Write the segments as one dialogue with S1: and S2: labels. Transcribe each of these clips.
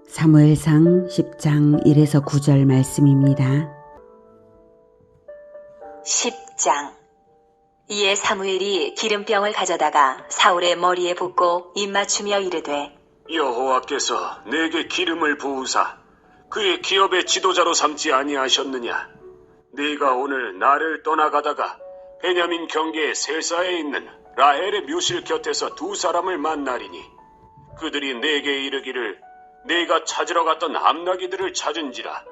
S1: 사무엘상 10장 1에서 9절 말씀입니다.
S2: 10장. 이에 사무엘이 기름병을 가져다가 사울의 머리에 붓고 입맞추며 이르되,
S3: 여호와께서 내게 기름을 부으사 그의 기업의 지도자로 삼지 아니하셨느냐? 네가 오늘 나를 떠나가다가 베냐민 경계의 셀사에 있는 라헬의 묘실 곁에서 두 사람을 만나리니 그들이 내게 이르기를 네가 찾으러 갔던 암나기들을 찾은지라.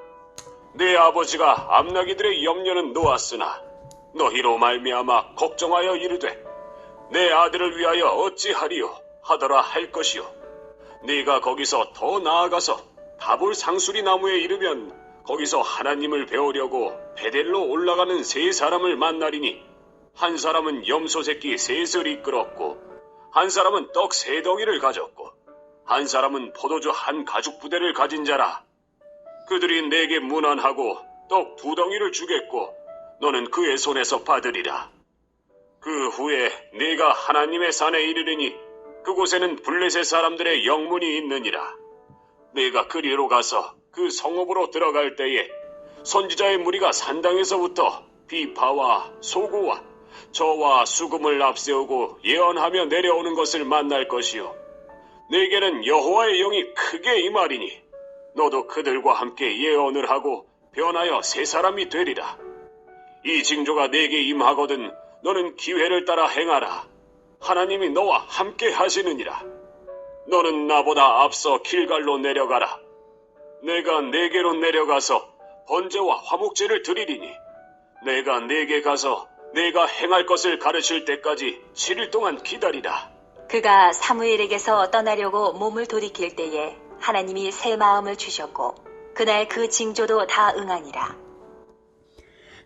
S3: 내 아버지가 암나기들의 염려는 놓았으나 너희로 말미암아 걱정하여 이르되 내 아들을 위하여 어찌하리요 하더라 할 것이요. 네가 거기서 더 나아가서 다볼 상수리 나무에 이르면 거기서 하나님을 배우려고 베델로 올라가는 세 사람을 만나리니 한 사람은 염소 새끼 셋을 이끌었고 한 사람은 떡 세 덩이를 가졌고 한 사람은 포도주 한 가죽 부대를 가진 자라. 그들이 내게 문안하고 떡 두 덩이를 주겠고 너는 그의 손에서 받으리라. 그 후에 네가 하나님의 산에 이르리니 그곳에는 블레셋 사람들의 영문이 있느니라. 네가 그리로 가서 그 성읍으로 들어갈 때에 선지자의 무리가 산당에서부터 비파와 소고와 저와 수금을 앞세우고 예언하며 내려오는 것을 만날 것이요. 네게는 여호와의 영이 크게 임하리니 너도 그들과 함께 예언을 하고 변하여 새 사람이 되리라. 이 징조가 네게 임하거든 너는 기회를 따라 행하라. 하나님이 너와 함께 하시느니라. 너는 나보다 앞서 길갈로 내려가라. 내가 네게로 내려가서 번제와 화목제를 드리리니 내가 네게 가서 네가 행할 것을 가르칠 때까지 7일 동안 기다리라.
S2: 그가 사무엘에게서 떠나려고 몸을 돌이킬 때에 하나님이 새 마음을 주셨고 그날 그 징조도 다 응하니라.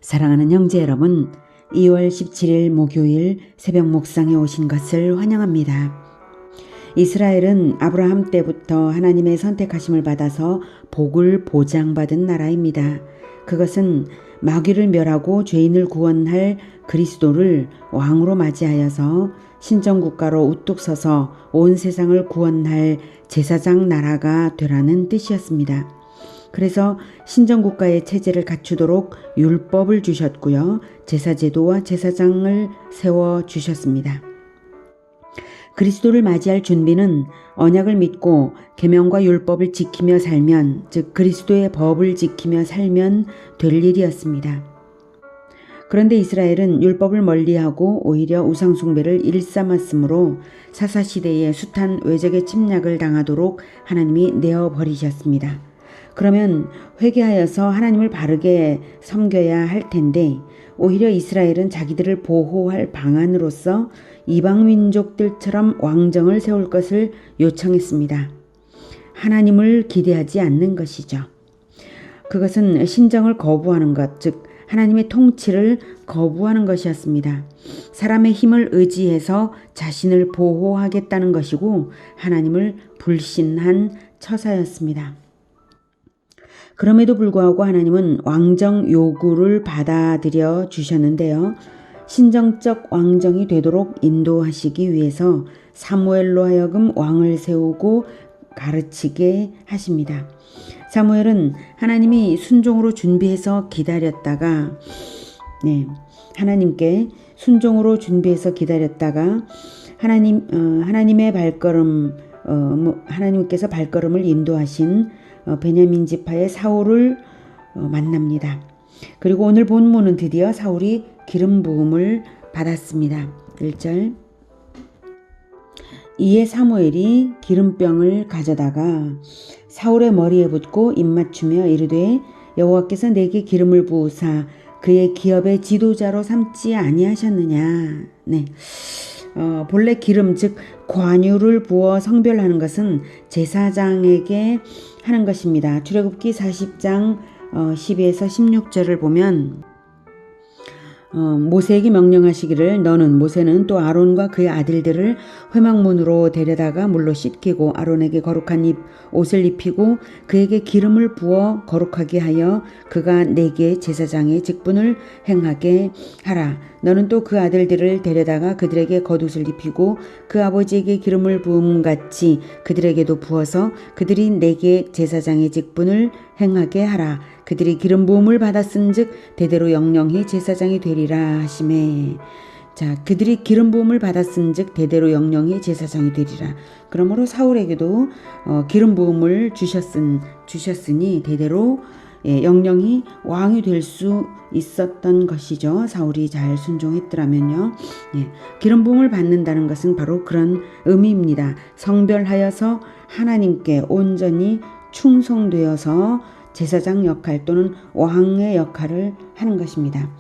S1: 사랑하는 형제 여러분, 2월 17일 목요일 새벽 묵상에 오신 것을 환영합니다. 이스라엘은 아브라함 때부터 하나님의 선택하심을 받아서 복을 보장받은 나라입니다. 그것은 마귀를 멸하고 죄인을 구원할 그리스도를 왕으로 맞이하여서 신정국가로 우뚝 서서 온 세상을 구원할 제사장 나라가 되라는 뜻이었습니다. 그래서 신정국가의 체제를 갖추도록 율법을 주셨고요. 제사제도와 제사장을 세워주셨습니다. 그리스도를 맞이할 준비는 언약을 믿고 계명과 율법을 지키며 살면, 즉 그리스도의 법을 지키며 살면 될 일이었습니다. 그런데 이스라엘은 율법을 멀리하고 오히려 우상숭배를 일삼았으므로 사사시대에 숱한 외적의 침략을 당하도록 하나님이 내어버리셨습니다. 그러면 회개하여서 하나님을 바르게 섬겨야 할 텐데 오히려 이스라엘은 자기들을 보호할 방안으로서 이방 민족들처럼 왕정을 세울 것을 요청했습니다. 하나님을 기대하지 않는 것이죠. 그것은 신정을 거부하는 것, 즉 하나님의 통치를 거부하는 것이었습니다. 사람의 힘을 의지해서 자신을 보호하겠다는 것이고 하나님을 불신한 처사였습니다. 그럼에도 불구하고 하나님은 왕정 요구를 받아들여 주셨는데요. 신정적 왕정이 되도록 인도하시기 위해서 사무엘로 하여금 왕을 세우고 가르치게 하십니다. 사무엘은 하나님이 순종으로 준비해서 기다렸다가 하나님께 순종으로 준비해서 기다렸다가 하나님의 발걸음 하나님께서 발걸음을 인도하신 베냐민 지파의 사울을 만납니다. 그리고 오늘 본문은 드디어 사울이 기름 부음을 받았습니다. 1절. 이에 사무엘이 기름병을 가져다가 사울의 머리에 붓고 입맞추며 이르되 여호와께서 내게 기름을 부으사 그의 기업의 지도자로 삼지 아니하셨느냐. 본래 기름 즉 관유를 부어 성별하는 것은 제사장에게 하는 것입니다. 출애굽기 40장 12에서 16절을 보면 모세에게 명령하시기를 너는 모세는 또 아론과 그의 아들들을 회막문으로 데려다가 물로 씻기고 아론에게 거룩한 옷을 입히고 그에게 기름을 부어 거룩하게 하여 그가 내게 제사장의 직분을 행하게 하라. 너는 또 그 아들들을 데려다가 그들에게 겉옷을 입히고 그 아버지에게 기름을 부음같이 그들에게도 부어서 그들이 내게 제사장의 직분을 행하게 하라. 그들이 기름 부음을 받았은즉 대대로 영영히 제사장이 되리라 하시매. 자, 그들이 기름 부음을 받았은즉 대대로 영영히 제사장이 되리라. 그러므로 사울에게도 기름 부음을 주셨으니 대대로 영영히 왕이 될 수 있었던 것이죠. 사울이 잘 순종했더라면요. 기름 부음을 받는다는 것은 바로 그런 의미입니다. 성별하여서 하나님께 온전히 충성되어서 제사장 역할 또는 왕의 역할을 하는 것입니다.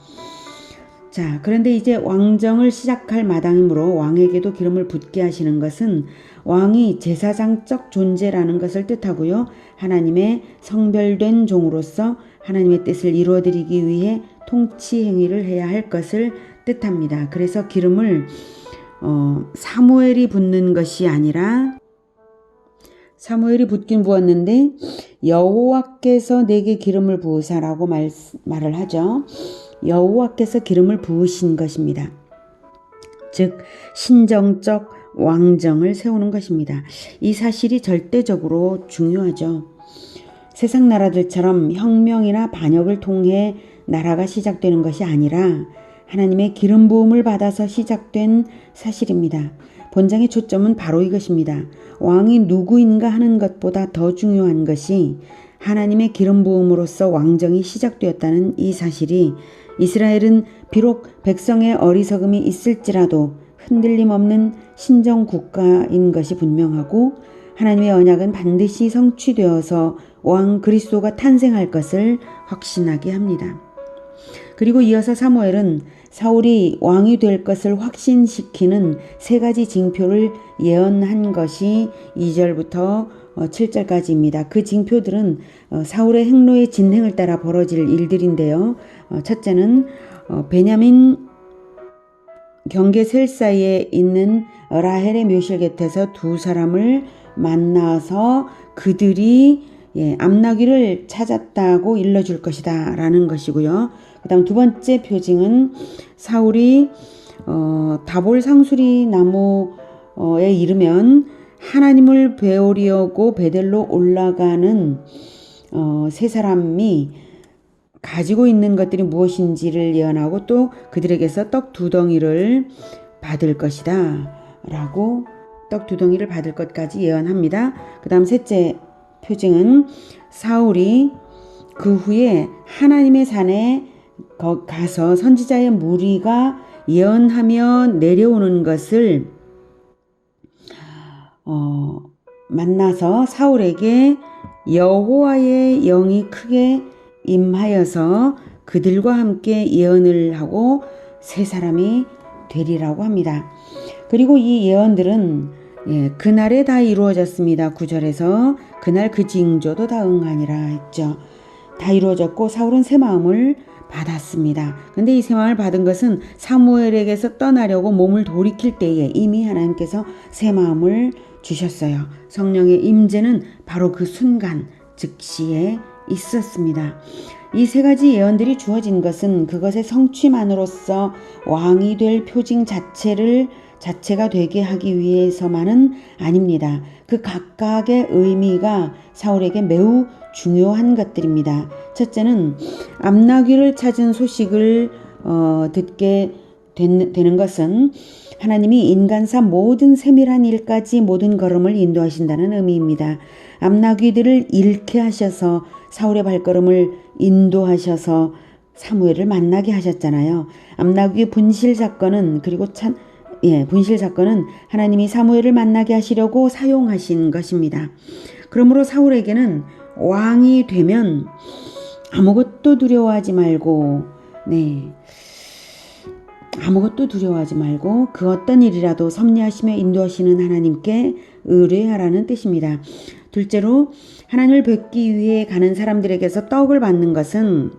S1: 자, 그런데 이제 왕정을 시작할 마당이므로 왕에게도 기름을 붓게 하시는 것은 왕이 제사장적 존재라는 것을 뜻하고요. 하나님의 성별된 종으로서 하나님의 뜻을 이루어드리기 위해 통치 행위를 해야 할 것을 뜻합니다. 그래서 기름을 사무엘이 붓는 것이 아니라 사무엘이 붓긴 부었는데 여호와께서 내게 기름을 부으사라고 말을 하죠. 여호와께서 기름을 부으신 것입니다. 즉 신정적 왕정을 세우는 것입니다. 이 사실이 절대적으로 중요하죠. 세상 나라들처럼 혁명이나 반역을 통해 나라가 시작되는 것이 아니라 하나님의 기름 부음을 받아서 시작된 사실입니다. 본장의 초점은 바로 이것입니다. 왕이 누구인가 하는 것보다 더 중요한 것이 하나님의 기름 부음으로써 왕정이 시작되었다는 이 사실이 이스라엘은 비록 백성의 어리석음이 있을지라도 흔들림 없는 신정 국가인 것이 분명하고 하나님의 언약은 반드시 성취되어서 왕 그리스도가 탄생할 것을 확신하게 합니다. 그리고 이어서 사무엘은 사울이 왕이 될 것을 확신시키는 세 가지 징표를 예언한 것이 2절부터 7절까지입니다. 그 징표들은 사울의 행로의 진행을 따라 벌어질 일들인데요. 첫째는 베냐민 경계 셀 사이에 있는 라헬의 묘실 곁에서 두 사람을 만나서 그들이 암나귀를 찾았다고 일러줄 것이다 라는 것이고요. 그 다음 두 번째 표징은 사울이 다볼 상수리 나무에 이르면 하나님을 배우려고 베델로 올라가는 세 사람이 가지고 있는 것들이 무엇인지를 예언하고 또 그들에게서 떡 두 덩이를 받을 것이다 라고 떡 두 덩이를 받을 것까지 예언합니다. 그 다음 셋째 표징은 사울이 그 후에 하나님의 산에 가서 선지자의 무리가 예언하며 내려오는 것을 만나서 사울에게 여호와의 영이 크게 임하여서 그들과 함께 예언을 하고 세 사람이 되리라고 합니다. 그리고 이 예언들은 그날에 다 이루어졌습니다. 9절에서 그날 그 징조도 다 응하니라 했죠. 다 이루어졌고 사울은 새 마음을 받았습니다. 근데 이 새 마음을 받은 것은 사무엘에게서 떠나려고 몸을 돌이킬 때에 이미 하나님께서 새 마음을 주셨어요. 성령의 임재는 바로 그 순간 즉시에 있었습니다. 이 세 가지 예언들이 주어진 것은 그것의 성취만으로써 왕이 될 표징 자체가 되게 하기 위해서만은 아닙니다. 그 각각의 의미가 사울에게 매우 중요한 것들입니다. 첫째는 암나귀를 찾은 소식을 듣게 되는 것은 하나님이 인간사 모든 세밀한 일까지 모든 걸음을 인도하신다는 의미입니다. 암나귀들을 잃게 하셔서 사울의 발걸음을 인도하셔서 사무엘을 만나게 하셨잖아요. 암나귀의 분실 사건은 분실 사건은 하나님이 사무엘을 만나게 하시려고 사용하신 것입니다. 그러므로 사울에게는 왕이 되면 아무것도 두려워하지 말고 그 어떤 일이라도 섭리하시며 인도하시는 하나님께 의뢰하라는 뜻입니다. 둘째로 하나님을 뵙기 위해 가는 사람들에게서 떡을 받는 것은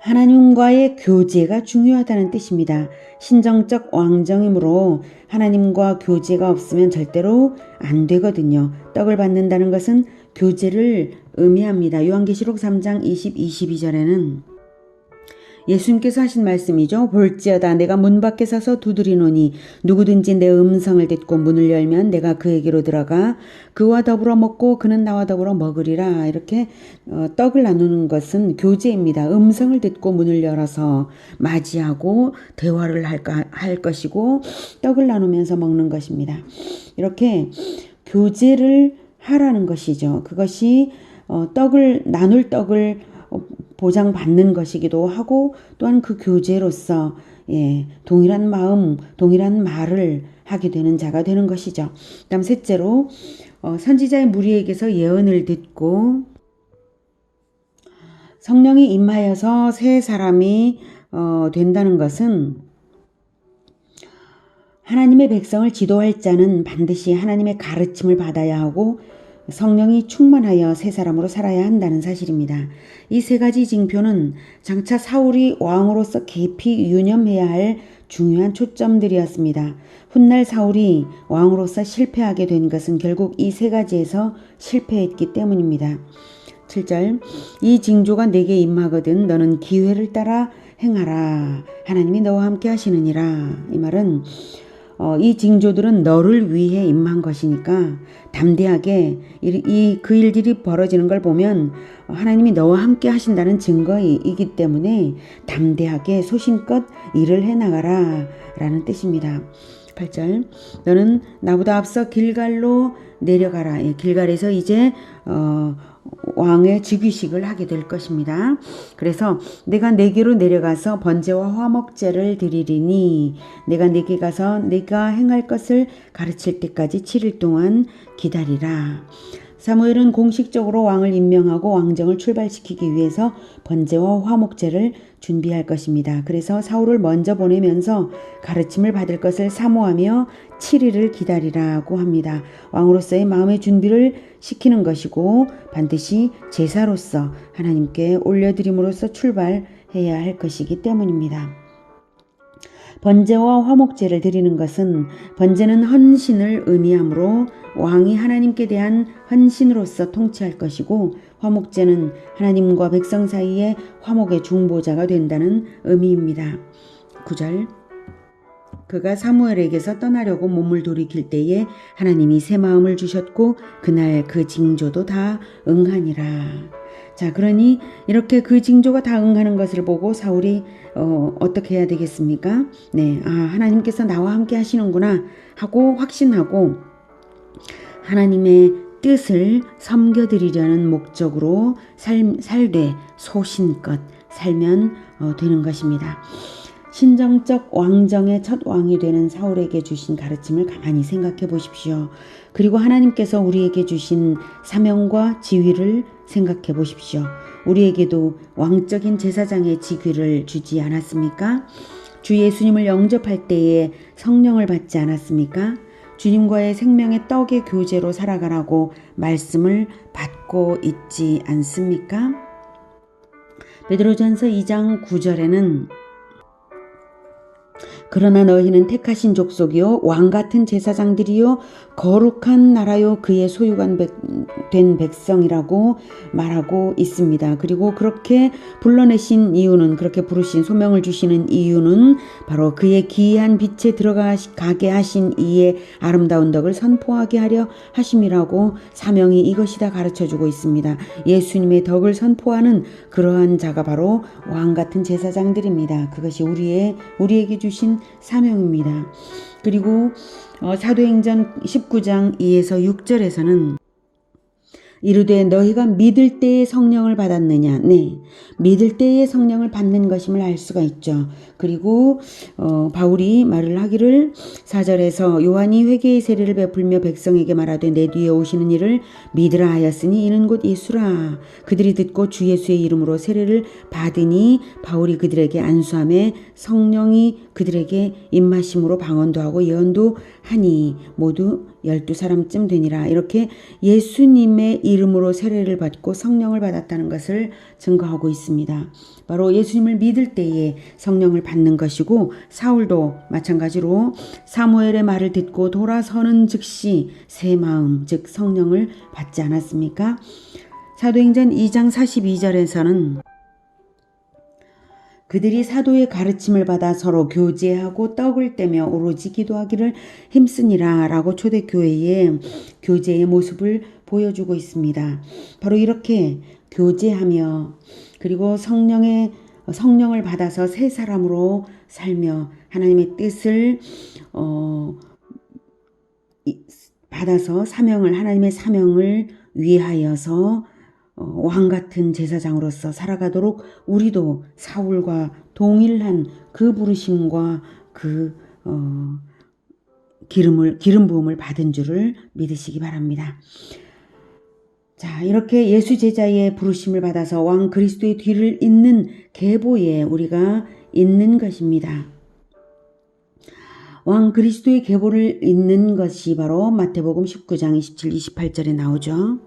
S1: 하나님과의 교제가 중요하다는 뜻입니다. 신정적 왕정이므로 하나님과 교제가 없으면 절대로 안 되거든요. 떡을 받는다는 것은 교제를 의미합니다. 요한계시록 3장 22절에는 예수님께서 하신 말씀이죠. 볼지어다 내가 문 밖에 서서 두드리노니 누구든지 내 음성을 듣고 문을 열면 내가 그에게로 들어가 그와 더불어 먹고 그는 나와 더불어 먹으리라. 이렇게 떡을 나누는 것은 교제입니다. 음성을 듣고 문을 열어서 맞이하고 대화를 할 것이고 떡을 나누면서 먹는 것입니다. 이렇게 교제를 하라는 것이죠. 그것이 나눌 떡을 보장받는 것이기도 하고 또한 그 교제로서 동일한 마음, 동일한 말을 하게 되는 자가 되는 것이죠. 그다음 셋째로 선지자의 무리에게서 예언을 듣고 성령이 임하여서 새 사람이 된다는 것은 하나님의 백성을 지도할 자는 반드시 하나님의 가르침을 받아야 하고 성령이 충만하여 새 사람으로 살아야 한다는 사실입니다. 이 세 가지 징표는 장차 사울이 왕으로서 깊이 유념해야 할 중요한 초점들이었습니다. 훗날 사울이 왕으로서 실패하게 된 것은 결국 이 세 가지에서 실패했기 때문입니다. 7절 이 징조가 내게 임하거든 너는 기회를 따라 행하라. 하나님이 너와 함께 하시느니라. 이 말은 이 징조들은 너를 위해 임한 것이니까 담대하게 그 일들이 벌어지는 걸 보면 하나님이 너와 함께 하신다는 증거이기 때문에 담대하게 소신껏 일을 해나가라 라는 뜻입니다. 8절 너는 나보다 앞서 길갈로 내려가라. 길갈에서 이제 왕의 즉위식을 하게 될 것입니다. 그래서 내가 내게로 내려가서 번제와 화목제를 드리리니 내가 내게 가서 내가 행할 것을 가르칠 때까지 7일 동안 기다리라. 사무엘은 공식적으로 왕을 임명하고 왕정을 출발시키기 위해서 번제와 화목제를 준비할 것입니다. 그래서 사울을 먼저 보내면서 가르침을 받을 것을 사모하며 7일을 기다리라고 합니다. 왕으로서의 마음의 준비를 시키는 것이고 반드시 제사로서 하나님께 올려드림으로써 출발해야 할 것이기 때문입니다. 번제와 화목제를 드리는 것은 번제는 헌신을 의미하므로 왕이 하나님께 대한 헌신으로서 통치할 것이고 화목제는 하나님과 백성 사이에 화목의 중보자가 된다는 의미입니다. 9절 그가 사무엘에게서 떠나려고 몸을 돌이킬 때에 하나님이 새 마음을 주셨고 그날 그 징조도 다 응하니라. 자, 그러니 이렇게 그 징조가 다 응하는 것을 보고 사울이 어떻게 해야 되겠습니까? 하나님께서 나와 함께 하시는구나 하고 확신하고 하나님의 뜻을 섬겨드리려는 목적으로 살되 소신껏 살면 되는 것입니다. 신정적 왕정의 첫 왕이 되는 사울에게 주신 가르침을 가만히 생각해 보십시오. 그리고 하나님께서 우리에게 주신 사명과 지위를 생각해 보십시오. 우리에게도 왕적인 제사장의 직위를 주지 않았습니까? 주 예수님을 영접할 때에 성령을 받지 않았습니까? 주님과의 생명의 떡의 교제로 살아가라고 말씀을 받고 있지 않습니까? 베드로전서 2장 9절에는 그러나 너희는 택하신 족속이요 왕같은 제사장들이요 거룩한 나라요 그의 소유가 된 백성이라고 말하고 있습니다. 그리고 그렇게 불러내신 이유는 그렇게 부르신 소명을 주시는 이유는 바로 그의 기이한 빛에 들어가게 하신 이의 아름다운 덕을 선포하게 하려 하심이라고 사명이 이것이다 가르쳐주고 있습니다. 예수님의 덕을 선포하는 그러한 자가 바로 왕같은 제사장들입니다. 그것이 우리에게 주신 사명입니다. 그리고 사도행전 19장 2에서 6절에서는 이르되 너희가 믿을 때에 성령을 받았느냐? 네, 믿을 때에 성령을 받는 것임을 알 수가 있죠. 그리고 바울이 말을 하기를 4절에서 요한이 회개의 세례를 베풀며 백성에게 말하되 내 뒤에 오시는 이를 믿으라 하였으니 이는 곧 예수라. 그들이 듣고 주 예수의 이름으로 세례를 받으니 바울이 그들에게 안수하며 성령이 그들에게 임하심으로 방언도 하고 예언도 하니 모두 12사람쯤 되니라. 이렇게 예수님의 이름으로 세례를 받고 성령을 받았다는 것을 증거하고 있습니다. 바로 예수님을 믿을 때에 성령을 받는 것이고 사울도 마찬가지로 사무엘의 말을 듣고 돌아서는 즉시 새 마음 즉 성령을 받지 않았습니까? 사도행전 2장 42절에서는 그들이 사도의 가르침을 받아 서로 교제하고 떡을 떼며 오로지 기도하기를 힘쓰니라 라고 초대교회의 교제의 모습을 보여주고 있습니다. 바로 이렇게 교제하며 그리고 성령을 받아서 새 사람으로 살며 하나님의 뜻을 받아서 하나님의 사명을 위하여서 왕 같은 제사장으로서 살아가도록 우리도 사울과 동일한 그 부르심과 그 기름 부음을 받은 줄을 믿으시기 바랍니다. 자, 이렇게 예수 제자의 부르심을 받아서 왕 그리스도의 뒤를 잇는 계보에 우리가 있는 것입니다. 왕 그리스도의 계보를 잇는 것이 바로 마태복음 19장 27, 28절에 나오죠.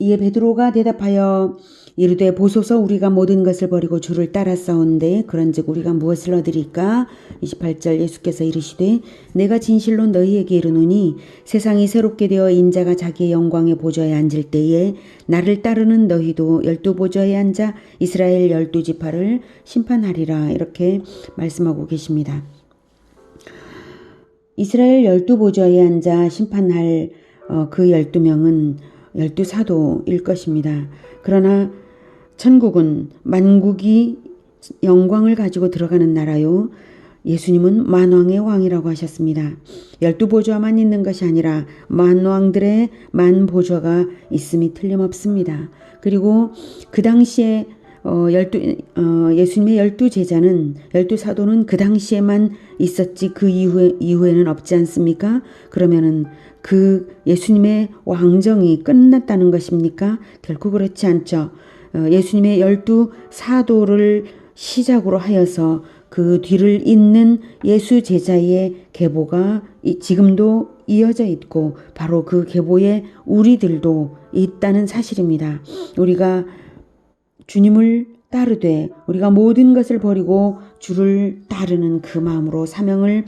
S1: 이에 베드로가 대답하여 이르되 보소서 우리가 모든 것을 버리고 주를 따랐사온데 그런즉 우리가 무엇을 얻으리까? 28절 예수께서 이르시되 내가 진실로 너희에게 이르노니 세상이 새롭게 되어 인자가 자기의 영광의 보좌에 앉을 때에 나를 따르는 너희도 12보좌에 앉아 이스라엘 12지파를 심판하리라 이렇게 말씀하고 계십니다. 이스라엘 12보좌에 앉아 심판할 그 12명은 12사도일 것입니다. 그러나 천국은 만국이 영광을 가지고 들어가는 나라요. 예수님은 만왕의 왕이라고 하셨습니다. 12보좌만 있는 것이 아니라 만왕들의 만보좌가 있음이 틀림없습니다. 그리고 그 당시에 예수님의 12제자는 12사도는 그 당시에만 있었지 그 이후에는 없지 않습니까? 그러면은 그 예수님의 왕정이 끝났다는 것입니까? 결코 그렇지 않죠. 예수님의 12사도를 시작으로 하여서 그 뒤를 잇는 예수 제자의 계보가 지금도 이어져 있고 바로 그 계보에 우리들도 있다는 사실입니다. 우리가 주님을 따르되 우리가 모든 것을 버리고 주를 따르는 그 마음으로 사명을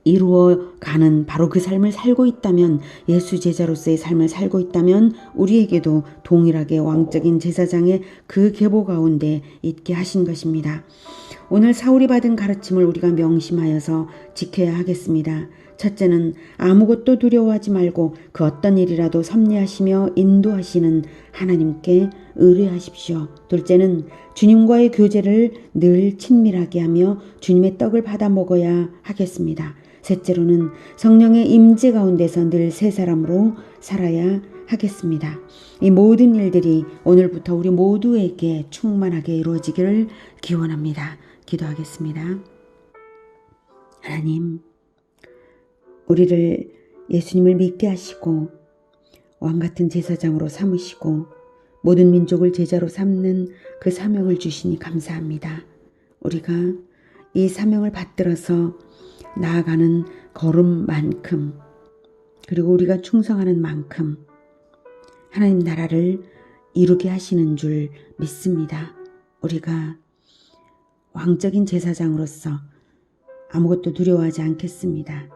S1: 이루어가는 바로 그 삶을 살고 있다면 예수 제자로서의 삶을 살고 있다면 우리에게도 동일하게 왕적인 제사장의 그 계보 가운데 있게 하신 것입니다. 오늘 사울이 받은 가르침을 우리가 명심하여서 지켜야 하겠습니다. 첫째는 아무것도 두려워하지 말고 그 어떤 일이라도 섭리하시며 인도하시는 하나님께 의뢰하십시오. 둘째는 주님과의 교제를 늘 친밀하게 하며 주님의 떡을 받아 먹어야 하겠습니다. 셋째로는 성령의 임재 가운데서 늘 새 사람으로 살아야 하겠습니다. 이 모든 일들이 오늘부터 우리 모두에게 충만하게 이루어지기를 기원합니다. 기도하겠습니다. 하나님, 우리를 예수님을 믿게 하시고 왕같은 제사장으로 삼으시고 모든 민족을 제자로 삼는 그 사명을 주시니 감사합니다. 우리가 이 사명을 받들어서 나아가는 걸음만큼 그리고 우리가 충성하는 만큼 하나님 나라를 이루게 하시는 줄 믿습니다. 우리가 왕적인 제사장으로서 아무것도 두려워하지 않겠습니다.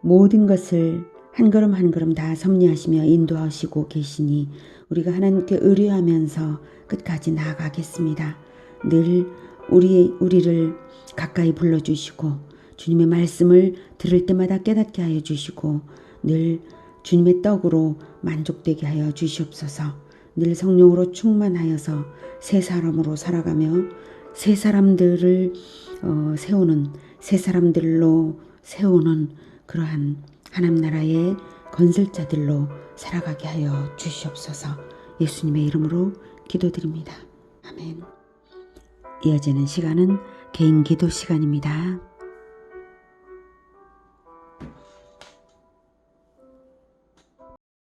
S1: 모든 것을 한 걸음 한 걸음 다 섭리하시며 인도하시고 계시니 우리가 하나님께 의뢰하면서 끝까지 나아가겠습니다. 늘 우리를 가까이 불러주시고 주님의 말씀을 들을 때마다 깨닫게 하여 주시고 늘 주님의 떡으로 만족되게 하여 주시옵소서. 늘 성령으로 충만하여서 새 사람으로 살아가며 새 사람들을 세우는 새 사람들로 세우는 그러한 하나님 나라의 건설자들로 살아가게 하여 주시옵소서. 예수님의 이름으로 기도드립니다. 아멘. 이어지는 시간은 개인 기도 시간입니다.